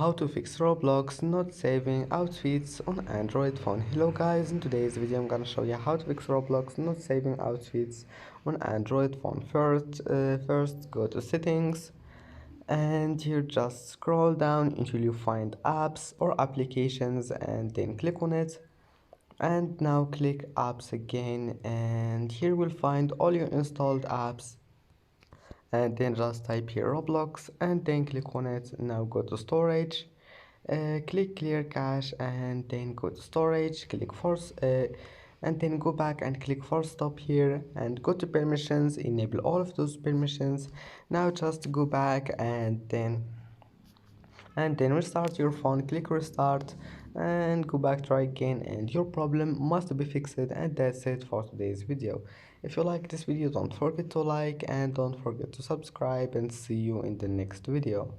How to fix Roblox not saving outfits on Android phone. Hello guys, in today's video I'm gonna show you how to fix Roblox not saving outfits on Android phone. First go to settings, and here just scroll down until you find apps or applications and then click on it. And now click apps again, and here we'll find all your installed apps, and then just type here Roblox and then click on it. Now go to storage, click clear cache, and then go to storage, click force and then go back and click force stop here and go to permissions, enable all of those permissions. Now just go back and then restart your phone, click restart and go back, try again, and your problem must be fixed. And that's it for today's video. If you like this video, don't forget to like and don't forget to subscribe, and see you in the next video.